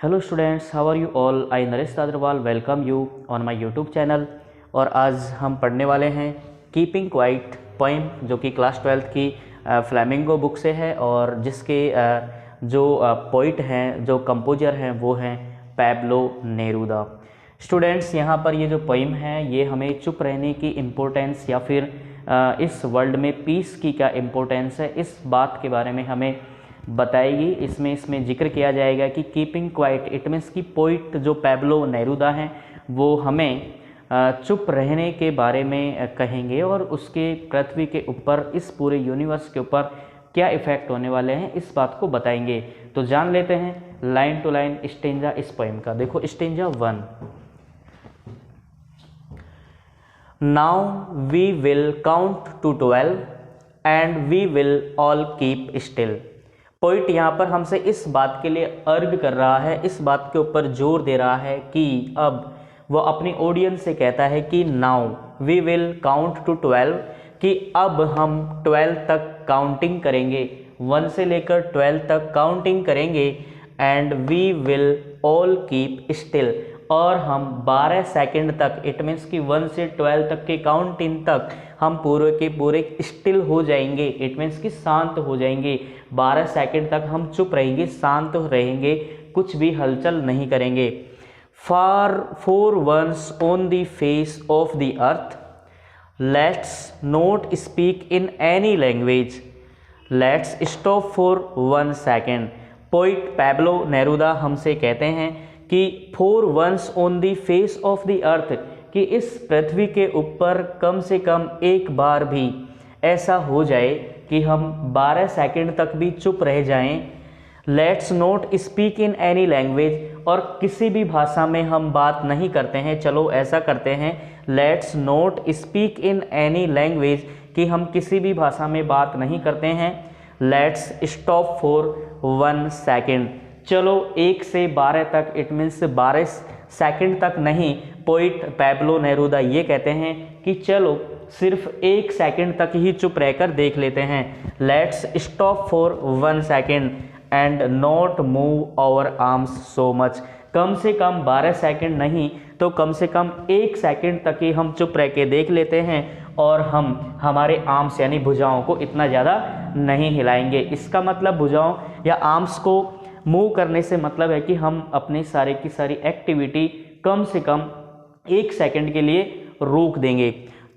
Hello students, how are you all? I Naresh Agarwal welcome you on my YouTube channel. और आज हम पढ़ने वाले हैं कीपिंग क्वाइट पोइम, जो कि क्लास 12th की फ्लेमिंगो बुक से है और जिसके जो पोइट हैं, जो कंपोजर हैं, वो हैं पैब्लो नेरूदा। स्टूडेंट्स, यहाँ पर ये जो पोइम है ये हमें चुप रहने की इम्पोर्टेंस या फिर इस वर्ल्ड में पीस की क्या इम्पोर्टेंस है, इस बात के बारे में हमें बताएगी। इसमें जिक्र किया जाएगा कि कीपिंग क्वाइट, इट मीन्स की पोइट जो पैब्लो नेरूदा हैं वो हमें चुप रहने के बारे में कहेंगे और उसके पृथ्वी के ऊपर, इस पूरे यूनिवर्स के ऊपर क्या इफ़ेक्ट होने वाले हैं इस बात को बताएंगे। तो जान लेते हैं लाइन टू लाइन स्टेंजा इस पोइम का। देखो stanza 1, now we will count to 12 and we will all keep still. Poet यहाँ पर हमसे इस बात के लिए अर्ग कर रहा है, इस बात के ऊपर जोर दे रहा है कि अब वो अपनी ऑडियंस से कहता है कि now we will count to 12, कि अब हम 12 तक काउंटिंग करेंगे, 1 से लेकर 12 तक काउंटिंग करेंगे। And we will all keep still, और हम 12 सेकंड तक, इट मीन्स कि 1 से 12 तक के काउंटिंग तक हम पूरे के पूरे स्टिल हो जाएंगे, इट मीन्स कि शांत हो जाएंगे। 12 सेकंड तक हम चुप रहेंगे, शांत रहेंगे, कुछ भी हलचल नहीं करेंगे। For once on the face of the earth, let's not speak in any language, let's stop for 1 second. Poet Pablo Neruda हमसे कहते हैं कि for once on the face of the earth, कि इस पृथ्वी के ऊपर कम से कम एक बार भी ऐसा हो जाए कि हम 12 सेकंड तक भी चुप रह जाएं। Let's not speak in any language, और किसी भी भाषा में हम बात नहीं करते हैं। चलो ऐसा करते हैं, let's not speak in any language, कि हम किसी भी भाषा में बात नहीं करते हैं। लेट्स स्टॉप फॉर 1 सेकेंड, चलो 1 से 12 तक, इट मीन्स 12 सेकंड तक नहीं। पोइट पैब्लो नेरूदा ये कहते हैं कि चलो सिर्फ 1 सेकंड तक ही चुप रहकर देख लेते हैं। Let's stop for 1 second and not move our arms so much, कम से कम 12 सेकंड नहीं तो कम से कम 1 सेकंड तक ही हम चुप रह के देख लेते हैं, और हम हमारे आर्म्स यानी भुजाओं को इतना ज़्यादा नहीं हिलाएंगे। इसका मतलब भुजाओं या आर्म्स को मूव करने से मतलब है कि हम अपनी सारी की सारी एक्टिविटी कम से कम 1 सेकंड के लिए रोक देंगे।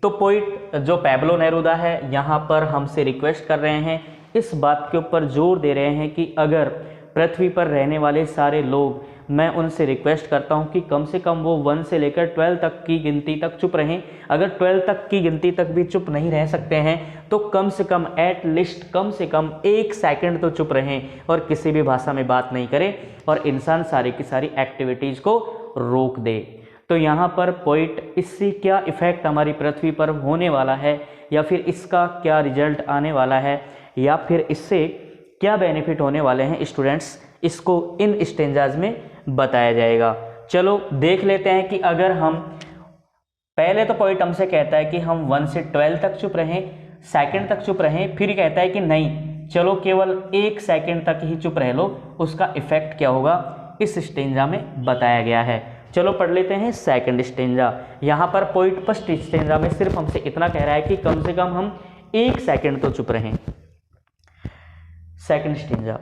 तो पोइट जो पैब्लो नेरूदा है यहाँ पर हमसे रिक्वेस्ट कर रहे हैं, इस बात के ऊपर जोर दे रहे हैं कि अगर पृथ्वी पर रहने वाले सारे लोग, मैं उनसे रिक्वेस्ट करता हूं कि कम से कम वो 1 से लेकर 12 तक की गिनती तक चुप रहें। अगर 12 तक की गिनती तक भी चुप नहीं रह सकते हैं तो कम से कम एट लिस्ट कम से कम 1 सेकंड तो चुप रहें और किसी भी भाषा में बात नहीं करें, और इंसान सारी की सारी एक्टिविटीज़ को रोक दे। तो यहाँ पर पोइट इससे क्या इफ़ेक्ट हमारी पृथ्वी पर होने वाला है, या फिर इसका क्या रिजल्ट आने वाला है, या फिर इससे क्या बेनिफिट होने वाले हैं स्टूडेंट्स, इसको इन स्टेंजाज में बताया जाएगा। चलो देख लेते हैं कि अगर हम, पहले तो पोइट हमसे कहता है कि हम 1 से 12 तक चुप रहें, सेकंड तक चुप रहें, फिर कहता है कि नहीं, चलो केवल 1 सेकंड तक ही चुप रह लो, उसका इफेक्ट क्या होगा इस स्टेंजा में बताया गया है। चलो पढ़ लेते हैं सेकंड स्टेंजा। यहाँ पर पोइट फर्स्ट स्टेंजा में सिर्फ हमसे इतना कह रहा है कि कम से कम हम 1 सेकंड तो चुप रहें। Second stanza,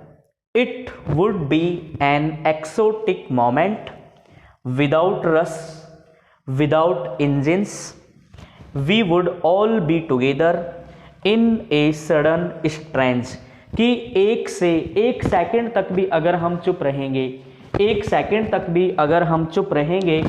it would be an exotic moment without rush, without engines, we would all be together in a sudden strange, कि 1 सेकंड तक भी अगर हम चुप रहेंगे, 1 सेकंड तक भी अगर हम चुप रहेंगे,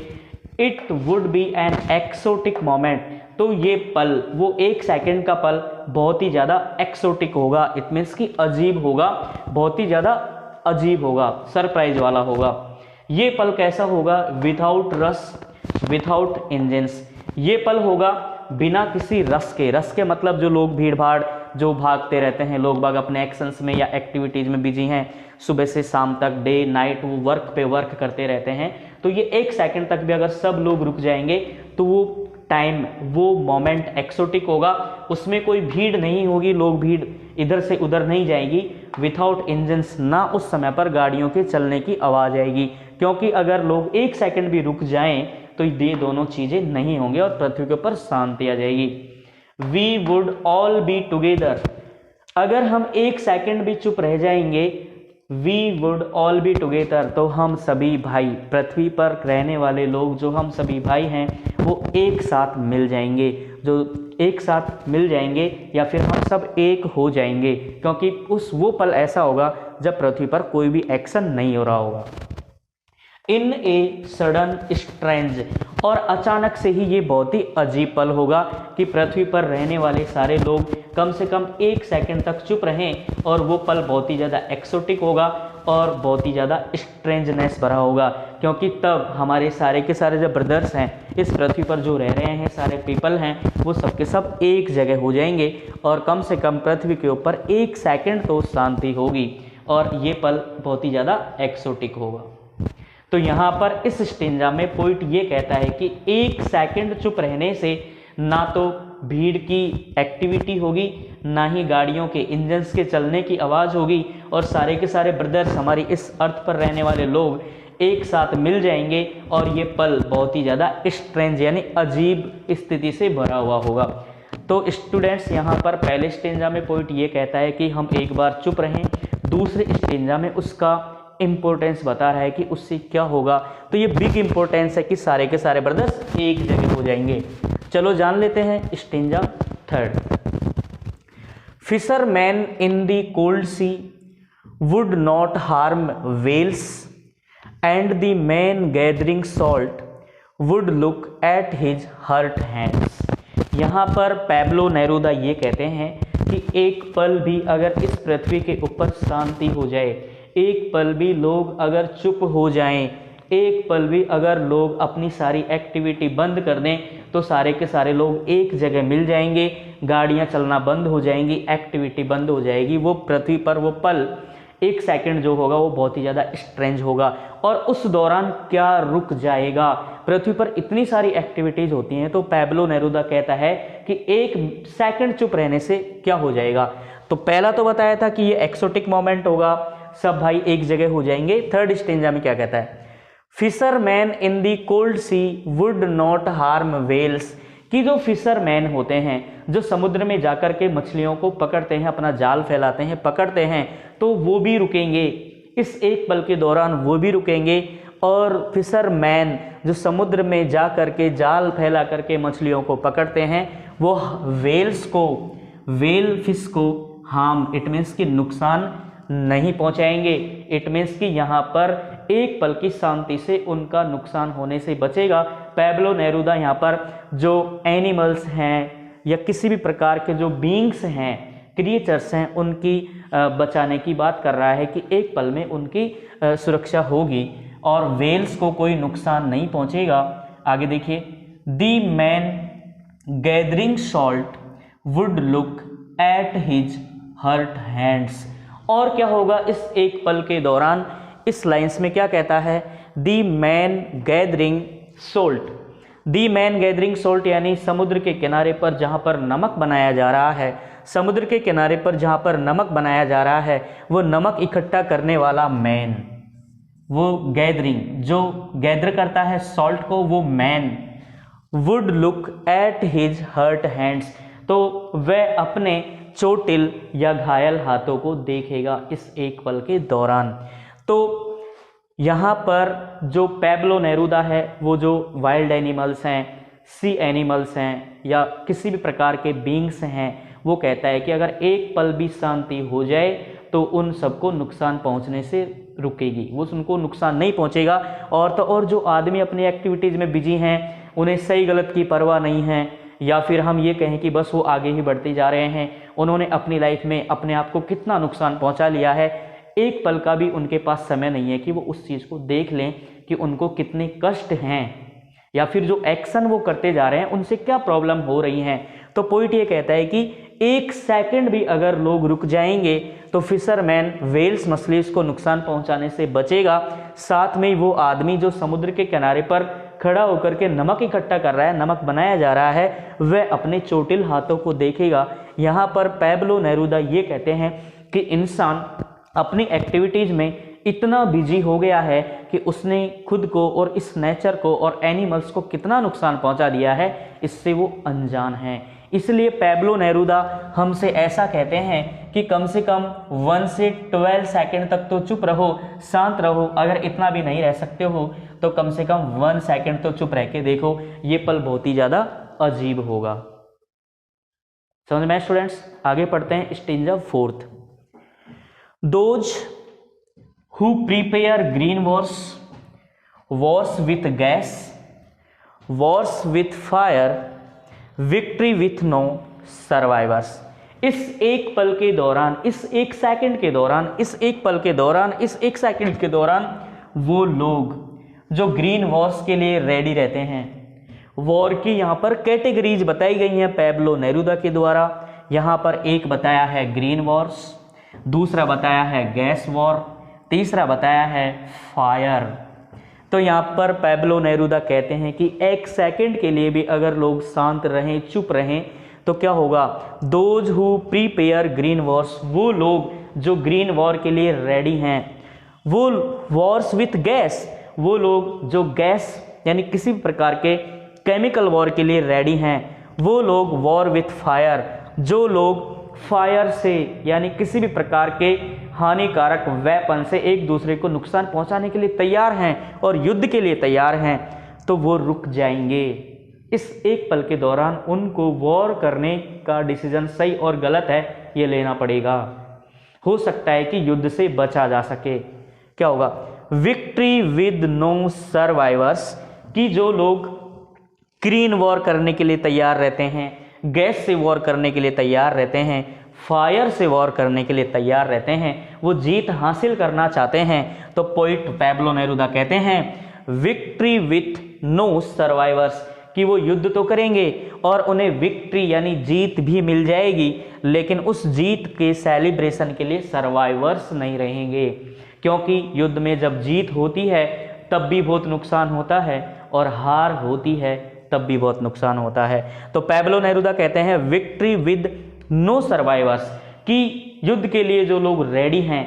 it would be an exotic moment, तो ये पल, वो 1 सेकंड का पल बहुत ही ज़्यादा एक्सोटिक होगा, इट मीन्स कि अजीब होगा, बहुत ही ज़्यादा अजीब होगा, सरप्राइज वाला होगा। ये पल कैसा होगा? विदाउट रस, विदाउट इंजन्स, ये पल होगा बिना किसी रस के। रस के मतलब जो लोग भीड़ भाड़ जो भागते रहते हैं, लोग बाग अपने एक्शंस में या एक्टिविटीज़ में बिजी हैं, सुबह से शाम तक, डे नाइट वो वर्क पे वर्क करते रहते हैं, तो ये 1 सेकंड तक भी अगर सब लोग रुक जाएंगे तो वो टाइम, वो मोमेंट एक्सोटिक होगा, उसमें कोई भीड़ नहीं होगी, लोग भीड़ इधर से उधर नहीं जाएगी। विथआउट इंजन्स, ना उस समय पर गाड़ियों के चलने की आवाज़ आएगी, क्योंकि अगर लोग 1 सेकंड भी रुक जाएं तो ये दोनों चीज़ें नहीं होंगी और पृथ्वी के ऊपर शांति आ जाएगी। We would all be together, अगर हम 1 सेकंड भी चुप रह जाएंगे, we would all be together, तो हम सभी भाई, पृथ्वी पर रहने वाले लोग जो हम सभी भाई हैं वो एक साथ मिल जाएंगे, जो एक साथ मिल जाएंगे या फिर हम सब एक हो जाएंगे, क्योंकि वो पल ऐसा होगा जब पृथ्वी पर कोई भी एक्शन नहीं हो रहा होगा। इन ए सडन स्ट्रेंज, और अचानक से ही ये बहुत ही अजीब पल होगा कि पृथ्वी पर रहने वाले सारे लोग कम से कम 1 सेकंड तक चुप रहें, और वो पल बहुत ही ज़्यादा एक्सोटिक होगा और बहुत ही ज़्यादा स्ट्रेंजनेस भरा होगा, क्योंकि तब हमारे सारे के सारे जो ब्रदर्स हैं इस पृथ्वी पर जो रह रहे हैं, सारे पीपल हैं, वो सब के सब एक जगह हो जाएंगे और कम से कम पृथ्वी के ऊपर 1 सेकंड तो शांति होगी और ये पल बहुत ही ज़्यादा एक्सोटिक होगा। तो यहाँ पर इस स्टेंजा में पोइट ये कहता है कि 1 सेकंड चुप रहने से ना तो भीड़ की एक्टिविटी होगी, ना ही गाड़ियों के इंजन्स के चलने की आवाज़ होगी, और सारे के सारे ब्रदर्स, हमारी इस अर्थ पर रहने वाले लोग एक साथ मिल जाएंगे और ये पल बहुत ही ज़्यादा स्ट्रेंज यानी अजीब स्थिति से भरा हुआ होगा। तो स्टूडेंट्स, यहाँ पर पहले स्टेंजा में पोइट ये कहता है कि हम एक बार चुप रहें, दूसरे स्टेंजा में उसका इम्पोर्टेंस बता रहा है कि उससे क्या होगा। तो ये बिग इम्पोर्टेंस है कि सारे के सारे ब्रदर्स एक जगह हो जाएंगे। चलो जान लेते हैं stanza 3। Fisherman in the cold sea would not harm whales and the man gathering salt would look at his hurt hands. यहाँ पर पैब्लो नेरूदा ये कहते हैं कि एक पल भी अगर इस पृथ्वी के ऊपर शांति हो जाए, एक पल भी लोग अगर चुप हो जाएं, एक पल भी अगर लोग अपनी सारी एक्टिविटी बंद कर दें, तो सारे के सारे लोग एक जगह मिल जाएंगे, गाड़ियां चलना बंद हो जाएंगी, एक्टिविटी बंद हो जाएगी। वो पृथ्वी पर वो पल 1 सेकंड जो होगा वो बहुत ही ज़्यादा स्ट्रेंज होगा। और उस दौरान क्या रुक जाएगा? पृथ्वी पर इतनी सारी एक्टिविटीज़ होती हैं, तो पैब्लो नेरूदा कहता है कि 1 सेकंड चुप रहने से क्या हो जाएगा। तो पहला तो बताया था कि ये एक्सोटिक मोमेंट होगा, सब भाई एक जगह हो जाएंगे। 3rd स्टेंजा में क्या कहता है? Fisherman in the cold sea would not harm whales, कि जो फिशरमैन होते हैं, जो समुद्र में जाकर के मछलियों को पकड़ते हैं, अपना जाल फैलाते हैं, पकड़ते हैं, तो वो भी रुकेंगे इस एक पल के दौरान, वो भी रुकेंगे। और फिशरमैन जो समुद्र में जा कर के जाल फैला करके मछलियों को पकड़ते हैं, वो वेल्स को, वेल फिश को हार्म, इट मीन्स कि नुकसान नहीं पहुंचाएंगे। इट मीन्स कि यहाँ पर एक पल की शांति से उनका नुकसान होने से बचेगा। पैब्लो नेरूदा यहाँ पर जो एनिमल्स हैं या किसी भी प्रकार के जो बीइंग्स हैं, क्रिएचर्स हैं, उनकी बचाने की बात कर रहा है कि एक पल में उनकी सुरक्षा होगी और वेल्स को कोई नुकसान नहीं पहुंचेगा। आगे देखिए, the man gathering salt would look at his hurt hands. और क्या होगा इस एक पल के दौरान? इस लाइंस में क्या कहता है? दी मैन गैदरिंग सोल्ट, दी मैन गैदरिंग सोल्ट यानी समुद्र के किनारे पर जहाँ पर नमक बनाया जा रहा है, समुद्र के किनारे पर जहाँ पर नमक बनाया जा रहा है, वो नमक इकट्ठा करने वाला मैन, वो गैदरिंग जो गैदर करता है सॉल्ट को, वो man, would look at his hurt hands, तो वह अपने चोटिल या घायल हाथों को देखेगा इस एक पल के दौरान। तो यहाँ पर जो पैब्लो नेरूदा है, वो जो वाइल्ड एनिमल्स हैं, सी एनिमल्स हैं या किसी भी प्रकार के बीइंग्स हैं, वो कहता है कि अगर एक पल भी शांति हो जाए तो उन सबको नुकसान पहुँचने से रुकेगी, वो उनको नुकसान नहीं पहुँचेगा। और तो और जो आदमी अपनी एक्टिविटीज़ में बिजी हैं, उन्हें सही गलत की परवाह नहीं है, या फिर हम ये कहें कि बस वो आगे ही बढ़ते जा रहे हैं, उन्होंने अपनी लाइफ में अपने आप को कितना नुकसान पहुंचा लिया है, एक पल का भी उनके पास समय नहीं है कि वो उस चीज़ को देख लें कि उनको कितने कष्ट हैं या फिर जो एक्शन वो करते जा रहे हैं उनसे क्या प्रॉब्लम हो रही हैं। तो पॉइंट ये कहता है कि 1 सेकंड भी अगर लोग रुक जाएंगे तो फिशरमैन वेल्स मछलीज को नुकसान पहुंचाने से बचेगा। साथ में वो आदमी जो समुद्र के किनारे पर खड़ा होकर के नमक इकट्ठा कर रहा है, नमक बनाया जा रहा है, वह अपने चोटिल हाथों को देखेगा। यहाँ पर पैब्लो नेरूदा ये कहते हैं कि इंसान अपनी एक्टिविटीज़ में इतना बिजी हो गया है कि उसने खुद को और इस नेचर को और एनिमल्स को कितना नुकसान पहुंचा दिया है, इससे वो अनजान है। इसलिए पैब्लो नेरूदा हमसे ऐसा कहते हैं कि कम से कम 1 से 12 सेकंड तक तो चुप रहो, शांत रहो। अगर इतना भी नहीं रह सकते हो तो कम से कम 1 सेकंड तो चुप रह के देखो, ये पल बहुत ही ज़्यादा अजीब होगा। समझ में स्टूडेंट्स? आगे पढ़ते हैं stanza 4th। Those who prepare green wars with gas, wars with fire, victory with no survivors. इस एक पल के दौरान, इस एक सेकंड के दौरान, इस एक पल के दौरान, इस एक सेकंड के दौरान वो लोग जो ग्रीन वॉर्स के लिए रेडी रहते हैं, वॉर की यहाँ पर कैटेगरीज बताई गई हैं पैब्लो नेरूदा के द्वारा। यहाँ पर एक बताया है ग्रीन वॉर्स, दूसरा बताया है गैस वॉर, तीसरा बताया है फायर। तो यहाँ पर पैब्लो नेरूदा कहते हैं कि एक सेकंड के लिए भी अगर लोग शांत रहें, चुप रहें, तो क्या होगा? Those who prepare green Wars, वो लोग जो ग्रीन वॉर के लिए रेडी हैं, वो वॉर्स विथ गैस, वो लोग जो गैस यानी किसी भी प्रकार के केमिकल वॉर के लिए रेडी हैं, वो लोग वॉर विथ फायर, जो लोग फायर से यानी किसी भी प्रकार के हानिकारक वेपन से एक दूसरे को नुकसान पहुंचाने के लिए तैयार हैं और युद्ध के लिए तैयार हैं, तो वो रुक जाएंगे। इस एक पल के दौरान उनको वॉर करने का डिसीजन सही और गलत है ये लेना पड़ेगा। हो सकता है कि युद्ध से बचा जा सके। क्या होगा? विक्ट्री विद नो सर्वाइवर्स, कि जो लोग ग्रीन वॉर करने के लिए तैयार रहते हैं, गैस से वॉर करने के लिए तैयार रहते हैं, फायर से वॉर करने के लिए तैयार रहते हैं, वो जीत हासिल करना चाहते हैं, तो पोइट पैब्लो नेरूदा कहते हैं विक्ट्री विथ नो सर्वाइवर्स, कि वो युद्ध तो करेंगे और उन्हें विक्ट्री यानी जीत भी मिल जाएगी, लेकिन उस जीत के सेलिब्रेशन के लिए सर्वाइवर्स नहीं रहेंगे। क्योंकि युद्ध में जब जीत होती है तब भी बहुत नुकसान होता है और हार होती है तब भी बहुत नुकसान होता है। तो पैब्लो नेरूदा कहते हैं विक्ट्री विद नो सर्वाइवर्स, कि युद्ध के लिए जो लोग रेडी हैं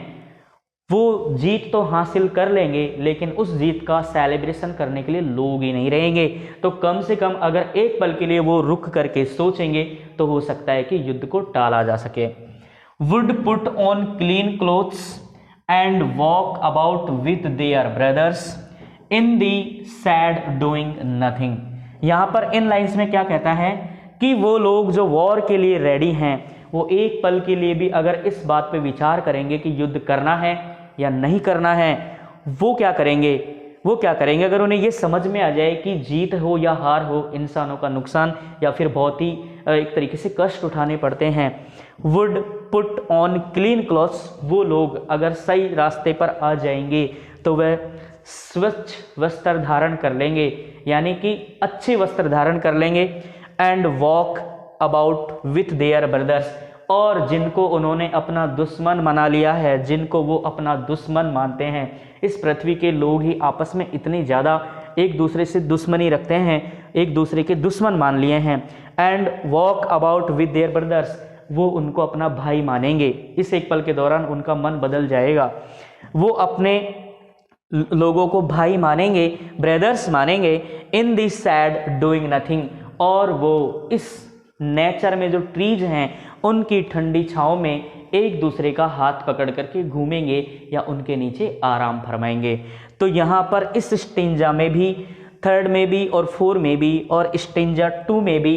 वो जीत तो हासिल कर लेंगे, लेकिन उस जीत का सेलिब्रेशन करने के लिए लोग ही नहीं रहेंगे। तो कम से कम अगर एक पल के लिए वो रुक करके सोचेंगे तो हो सकता है कि युद्ध को टाला जा सके। Would put on clean clothes and walk about with their brothers in the sad doing nothing. यहाँ पर इन लाइन्स में क्या कहता है कि वो लोग जो वॉर के लिए रेडी हैं, वो एक पल के लिए भी अगर इस बात पे विचार करेंगे कि युद्ध करना है या नहीं करना है, वो क्या करेंगे? वो क्या करेंगे अगर उन्हें ये समझ में आ जाए कि जीत हो या हार हो, इंसानों का नुकसान या फिर बहुत ही एक तरीके से कष्ट उठाने पड़ते हैं। Would put on clean clothes, वो लोग अगर सही रास्ते पर आ जाएंगे तो वह स्वच्छ वस्त्र धारण कर लेंगे, यानी कि अच्छे वस्त्र धारण कर लेंगे। And walk about with their brothers, और जिनको उन्होंने अपना दुश्मन बना लिया है, जिनको वो अपना दुश्मन मानते हैं, इस पृथ्वी के लोग ही आपस में इतनी ज़्यादा एक दूसरे से दुश्मनी रखते हैं, एक दूसरे के दुश्मन मान लिए हैं। And walk about with their brothers, वो उनको अपना भाई मानेंगे। इस एक पल के दौरान उनका मन बदल जाएगा, वो अपने लोगों को भाई मानेंगे, ब्रदर्स मानेंगे। In this sad doing nothing, और वो इस नेचर में जो ट्रीज हैं उनकी ठंडी छाँव में एक दूसरे का हाथ पकड़ करके घूमेंगे या उनके नीचे आराम फरमाएंगे। तो यहाँ पर इस स्टेंजा में भी, 3rd में भी और 4 में भी और स्टेंजा 2 में भी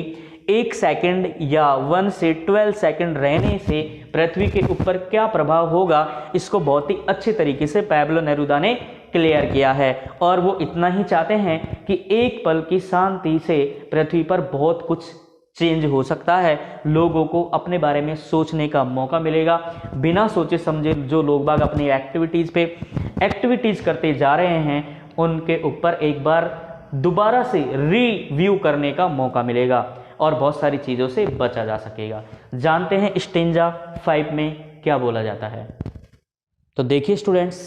1 सेकंड या 1 से 12 सेकंड रहने से पृथ्वी के ऊपर क्या प्रभाव होगा, इसको बहुत ही अच्छे तरीके से पैब्लो नेरूदा ने क्लियर किया है। और वो इतना ही चाहते हैं कि एक पल की शांति से पृथ्वी पर बहुत कुछ चेंज हो सकता है, लोगों को अपने बारे में सोचने का मौका मिलेगा। बिना सोचे समझे जो लोग बाग अपनी एक्टिविटीज़ करते जा रहे हैं, उनके ऊपर एक बार दोबारा से रिव्यू करने का मौका मिलेगा और बहुत सारी चीज़ों से बचा जा सकेगा। जानते हैं स्टेंजा 5 में क्या बोला जाता है। तो देखिए स्टूडेंट्स,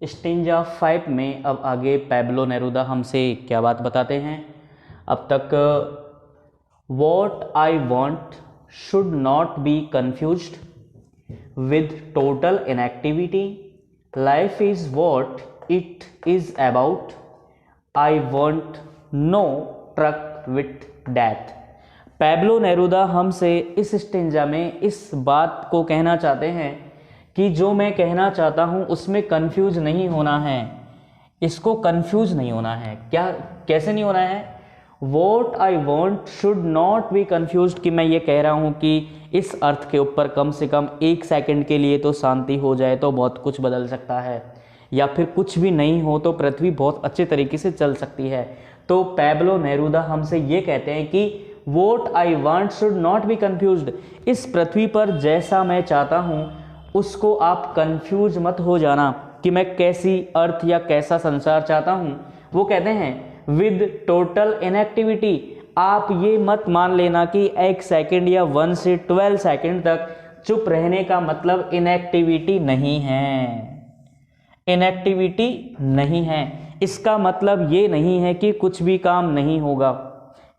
स्टेंजा 5 में अब आगे पैब्लो नेरूदा हमसे क्या बात बताते हैं। अब तक What I want should not be confused with total inactivity, life is what it is about, I want no truck with death. Pablo Neruda हमसे इस स्टेंजा में इस बात को कहना चाहते हैं कि जो मैं कहना चाहता हूँ उसमें कंफ्यूज नहीं होना है, इसको कंफ्यूज नहीं होना है। क्या, कैसे नहीं होना है? What I want should not be confuse, कि मैं ये कह रहा हूँ कि इस अर्थ के ऊपर कम से कम 1 सेकंड के लिए तो शांति हो जाए तो बहुत कुछ बदल सकता है, या फिर कुछ भी नहीं हो तो पृथ्वी बहुत अच्छे तरीके से चल सकती है। तो पैब्लो नेरूदा हमसे ये कहते हैं कि what I want should not be confused, इस पृथ्वी पर जैसा मैं चाहता हूँ उसको आप कन्फ्यूज मत हो जाना कि मैं कैसी अर्थ या कैसा संसार चाहता हूँ। वो कहते हैं विद टोटल इनएक्टिविटी, आप ये मत मान लेना कि 1 सेकंड या 1 से 12 सेकंड तक चुप रहने का मतलब इनएक्टिविटी नहीं है। इनएक्टिविटी नहीं है, इसका मतलब ये नहीं है कि कुछ भी काम नहीं होगा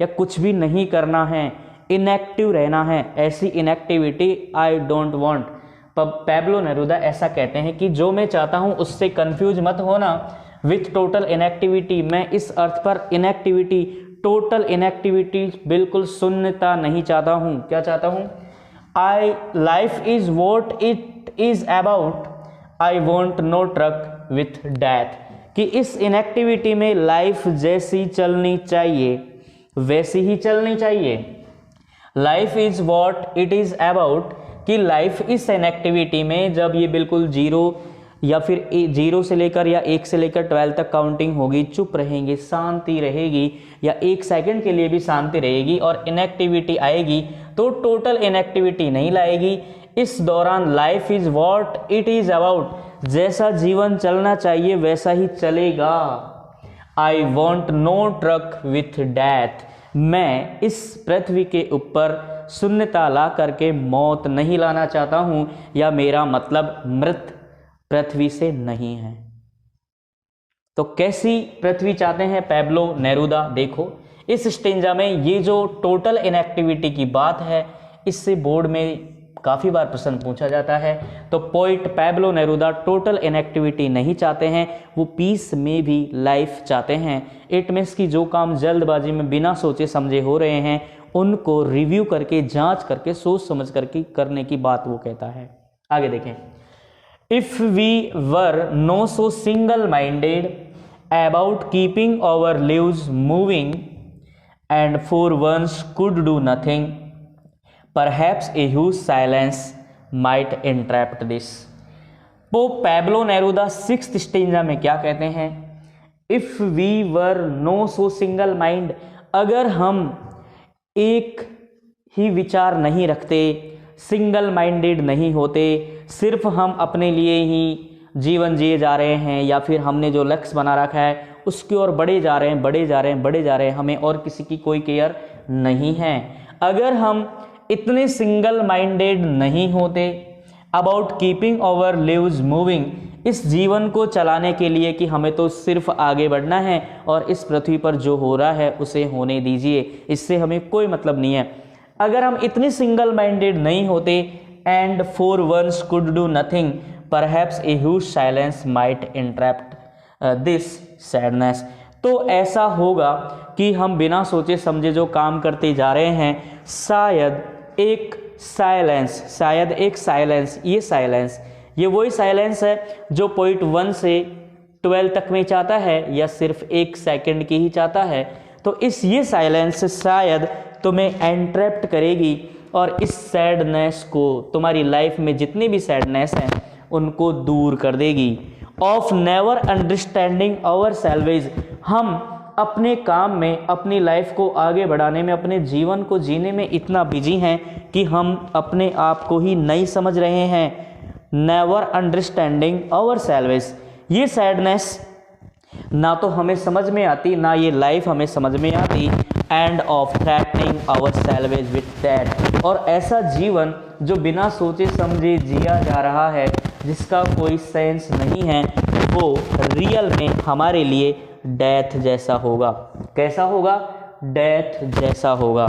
या कुछ भी नहीं करना है, इनएक्टिव रहना है। ऐसी inactivity I don't want. Pablo Neruda ऐसा कहते हैं कि जो मैं चाहता हूं उससे कंफ्यूज मत होना। विथ टोटल इनएक्टिविटी, मैं इस अर्थ पर इनएक्टिविटी, टोटल इनएक्टिविटी, बिल्कुल शून्यता नहीं चाहता हूं। क्या चाहता हूं? I life is what it is about, I want no truck with death, कि इस इनएक्टिविटी में लाइफ जैसी चलनी चाहिए वैसी ही चलनी चाहिए। Life is what it is about, कि लाइफ इस इनएक्टिविटी में जब ये बिल्कुल 0 या फिर 0 से लेकर या 1 से लेकर 12 तक काउंटिंग होगी, चुप रहेंगे, शांति रहेगी, या 1 सेकंड के लिए भी शांति रहेगी और इनएक्टिविटी आएगी तो टोटल इनएक्टिविटी नहीं लाएगी। इस दौरान life is what it is about, जैसा जीवन चलना चाहिए वैसा ही चलेगा। I want no truck with death, मैं इस पृथ्वी के ऊपर शून्यता ला करके मौत नहीं लाना चाहता हूं, या मेरा मतलब मृत पृथ्वी से नहीं है। तो कैसी पृथ्वी चाहते हैं पैब्लो नेरूदा? देखो इस स्टेंजा में ये जो टोटल इनएक्टिविटी की बात है, इससे बोर्ड में काफ़ी बार प्रश्न पूछा जाता है। तो poet Pablo Neruda total inactivity नहीं चाहते हैं, वो पीस में भी लाइफ चाहते हैं। इट मीन्स कि जो काम जल्दबाजी में बिना सोचे समझे हो रहे हैं उनको रिव्यू करके, जांच करके, सोच समझ करके करने की बात वो कहता है। आगे देखें, if we were no so single minded about keeping our lives moving and for once could do nothing, perhaps a huge silence might interrupt this. तो पैब्लो नेरूदा 6th स्टेंजा में क्या कहते हैं? If we were no so single mind, अगर हम एक ही विचार नहीं रखते, सिंगल माइंडेड नहीं होते, सिर्फ हम अपने लिए ही जीवन जिए जा रहे हैं, या फिर हमने जो लक्ष्य बना रखा है उसकी ओर बढ़े जा रहे हैं, बढ़े जा रहे हैं, बढ़े जा रहे हैं, हमें और किसी की कोई केयर नहीं है। अगर हम इतने सिंगल माइंडेड नहीं होते about keeping our lives moving, इस जीवन को चलाने के लिए कि हमें तो सिर्फ आगे बढ़ना है और इस पृथ्वी पर जो हो रहा है उसे होने दीजिए, इससे हमें कोई मतलब नहीं है। अगर हम इतने सिंगल माइंडेड नहीं होते, and for once could do nothing, perhaps a huge silence might interrupt this sadness, तो ऐसा होगा कि हम बिना सोचे समझे जो काम करते जा रहे हैं, शायद एक साइलेंस, ये वही साइलेंस है जो पॉइंट 1 से 12 तक में चाहता है, या सिर्फ 1 सेकंड की ही चाहता है। तो ये साइलेंस शायद तुम्हें एंट्रैप्ट करेगी और इस सैडनेस को, तुम्हारी लाइफ में जितनी भी सैडनेस हैं उनको दूर कर देगी। Of never understanding ourselves, हम अपने काम में, अपनी लाइफ को आगे बढ़ाने में, अपने जीवन को जीने में इतना बिजी हैं कि हम अपने आप को ही नहीं समझ रहे हैं। नेवर अंडरस्टैंडिंग आवर सेल्वेज, ये सैडनेस ना तो हमें समझ में आती, ना ये लाइफ हमें समझ में आती। And of threatening ourselves with that, और ऐसा जीवन जो बिना सोचे समझे जिया जा रहा है, जिसका कोई सेंस नहीं है, वो रियल में हमारे लिए डेथ जैसा होगा। कैसा होगा? डेथ जैसा होगा।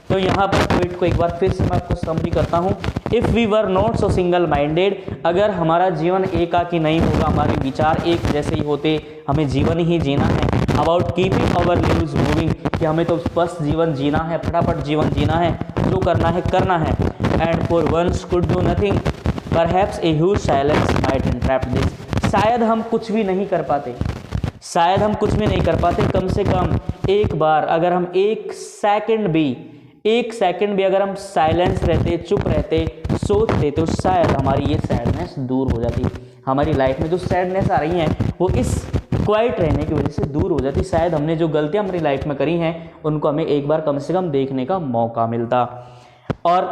तो यहाँ पर पोइट को एक बार फिर से मैं आपको समरी करता हूँ। If we were not so single minded, अगर हमारा जीवन एकाकी नहीं होगा, हमारे विचार एक जैसे ही होते, हमें जीवन ही जीना है, about keeping our lives moving, कि हमें तो बस जीवन जीना है, फटाफट जीवन जीना है, जो करना है करना है, and for once could do nothing perhaps a huge silence might interrupt this, शायद हम कुछ भी नहीं कर पाते, शायद हम कुछ भी नहीं कर पाते, कम से कम एक बार अगर हम एक सेकंड भी अगर हम साइलेंस रहते, चुप रहते, सोचते, तो शायद हमारी ये सैडनेस दूर हो जाती। हमारी लाइफ में जो सैडनेस आ रही है वो इस क्वाइट रहने की वजह से दूर हो जाती। शायद हमने जो गलतियां हमारी लाइफ में करी हैं उनको हमें एक बार कम से कम देखने का मौका मिलता, और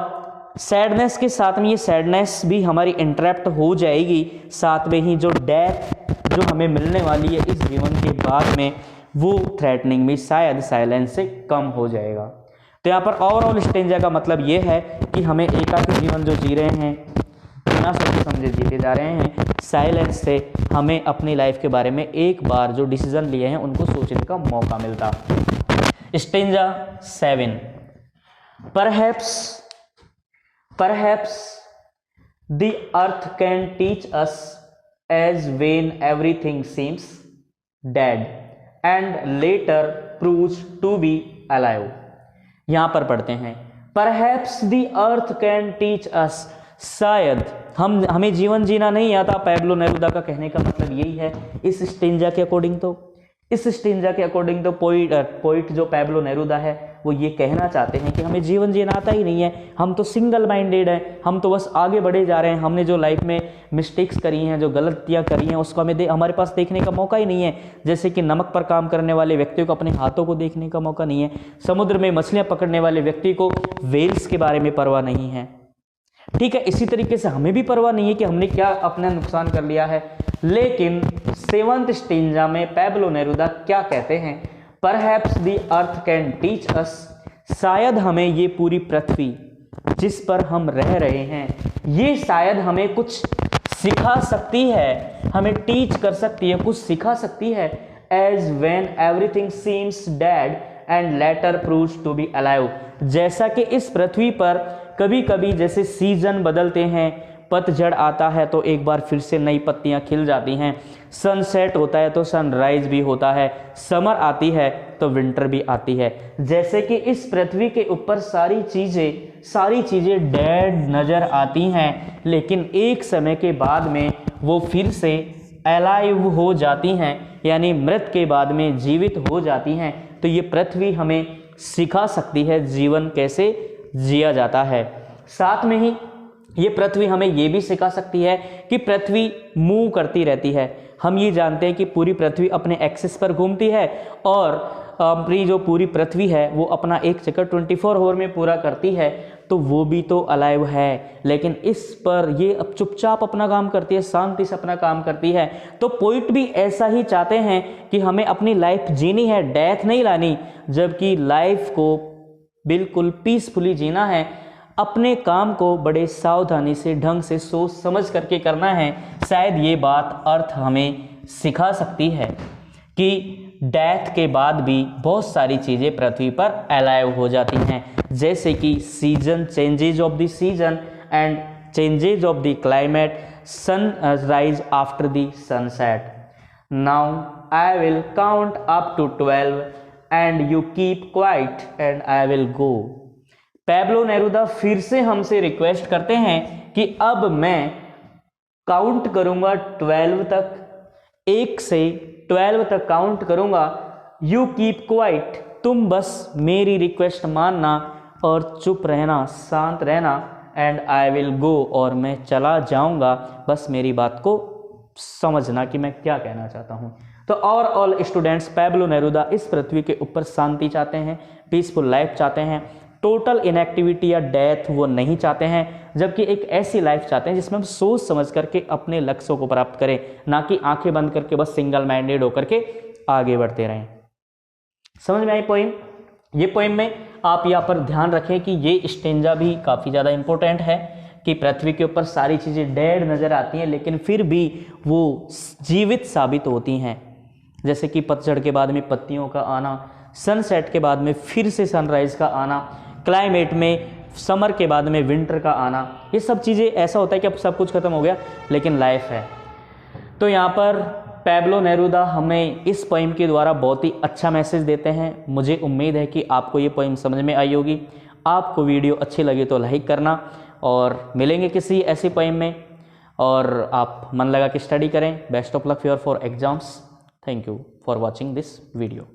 सैडनेस के साथ में ये सैडनेस भी हमारी इंटरप्ट हो जाएगी, साथ में ही जो डेथ जो हमें मिलने वाली है इस जीवन के बाद में, वो थ्रेटनिंग भी शायद साइलेंस से कम हो जाएगा। तो यहाँ पर ओवरऑल स्टेंजा का मतलब ये है कि हमें एकाकी जीवन जो जी रहे हैं, बिना सोचे समझे जीते जा रहे हैं, साइलेंस से हमें अपनी लाइफ के बारे में एक बार जो डिसीजन लिए हैं उनको सोचने का मौका मिलता। Stanza 7, Perhaps the earth can teach us as when everything seems dead and later proves to be alive। यहां पर पढ़ते हैं Perhaps the earth can teach us, शायद हमें जीवन जीना नहीं आता। पैब्लो नेरुदा का कहने का मतलब यही है इस स्टेंजा के अकॉर्डिंग। तो पोइट जो पैब्लो नेरुदा है वो ये कहना चाहते हैं कि हमें जीवन जीना आता ही नहीं है, हम तो सिंगल माइंडेड हैं, हम तो बस आगे बढ़े जा रहे हैं, हमने जो लाइफ में मिस्टेक्स करी हैं, जो गलतियां करी हैं, उसको हमारे पास देखने का मौका ही नहीं है। जैसे कि नमक पर काम करने वाले व्यक्तियों को अपने हाथों को देखने का मौका नहीं है, समुद्र में मछलियां पकड़ने वाले व्यक्ति को वेल्स के बारे में परवाह नहीं है। ठीक है, इसी तरीके से हमें भी परवाह नहीं है कि हमने क्या अपना नुकसान कर लिया है। लेकिन 7th स्टेंजा में पैब्लो नेरुदा क्या कहते हैं, perhaps the earth can teach us, शायद हमें ये पूरी पृथ्वी जिस पर हम रह रहे हैं ये शायद हमें कुछ सिखा सकती है, हमें टीच कर सकती है, कुछ सिखा सकती है। As when everything seems dead and later proves to be alive, जैसा कि इस पृथ्वी पर कभी कभी जैसे सीजन बदलते हैं, पतझड़ आता है तो एक बार फिर से नई पत्तियां खिल जाती हैं, सनसेट होता है तो सनराइज भी होता है, समर आती है तो विंटर भी आती है। जैसे कि इस पृथ्वी के ऊपर सारी चीज़ें डेड नज़र आती हैं, लेकिन एक समय के बाद में वो फिर से अलाइव हो जाती हैं, यानी मृत के बाद में जीवित हो जाती हैं। तो ये पृथ्वी हमें सिखा सकती है जीवन कैसे जिया जाता है। साथ में ही ये पृथ्वी हमें ये भी सिखा सकती है कि पृथ्वी मूव करती रहती है। हम ये जानते हैं कि पूरी पृथ्वी अपने एक्सिस पर घूमती है और अपनी जो पूरी पृथ्वी है वो अपना एक चक्कर 24 आवर में पूरा करती है, तो वो भी तो अलाइव है, लेकिन इस पर ये अब चुपचाप अपना काम करती है, शांति से अपना काम करती है। तो पोइट भी ऐसा ही चाहते हैं कि हमें अपनी लाइफ जीनी है, डेथ नहीं लानी, जबकि लाइफ को बिल्कुल पीसफुली जीना है, अपने काम को बड़े सावधानी से ढंग से सोच समझ करके करना है। शायद ये बात अर्थ हमें सिखा सकती है कि डेथ के बाद भी बहुत सारी चीज़ें पृथ्वी पर अलाइव हो जाती हैं, जैसे कि season, changes of the season and changes of the climate, sunrise after the sunset. Now I will count up to 12 and you keep quiet and I will go. Pablo Neruda फिर से हमसे request करते हैं कि अब मैं count करूंगा 12 तक, 1 से 12 तक काउंट करूंगा। यू कीप क्वाइट, तुम बस मेरी रिक्वेस्ट मानना और चुप रहना, शांत रहना। एंड आई विल गो, और मैं चला जाऊंगा, बस मेरी बात को समझना कि मैं क्या कहना चाहता हूं। तो ऑल स्टूडेंट्स, पैब्लो नेरुदा इस पृथ्वी के ऊपर शांति चाहते हैं, पीसफुल लाइफ चाहते हैं, टोटल इनएक्टिविटी या डेथ वो नहीं चाहते हैं, जबकि एक ऐसी लाइफ चाहते हैं जिसमें हम सोच समझ करके अपने लक्ष्यों को प्राप्त करें, ना कि आंखें बंद करके बस सिंगल माइंडेड होकर के आगे बढ़ते रहें। समझ में आई पोइम? ये पोइम में आप यहाँ पर ध्यान रखें कि ये स्टेंजा भी काफ़ी ज़्यादा इंपॉर्टेंट है कि पृथ्वी के ऊपर सारी चीज़ें डेड नज़र आती हैं, लेकिन फिर भी वो जीवित साबित होती हैं। जैसे कि पतझड़ के बाद में पत्तियों का आना, सनसेट के बाद में फिर से सनराइज का आना, क्लाइमेट में समर के बाद में विंटर का आना, ये सब चीज़ें ऐसा होता है कि अब सब कुछ ख़त्म हो गया लेकिन लाइफ है। तो यहाँ पर पैब्लो नेरूदा हमें इस पोइम के द्वारा बहुत ही अच्छा मैसेज देते हैं। मुझे उम्मीद है कि आपको ये पोइम समझ में आई होगी। आपको वीडियो अच्छी लगी तो लाइक करना, और मिलेंगे किसी ऐसी पोइम में, और आप मन लगा के स्टडी करें। Best of luck for exams. Thank you for watching this video.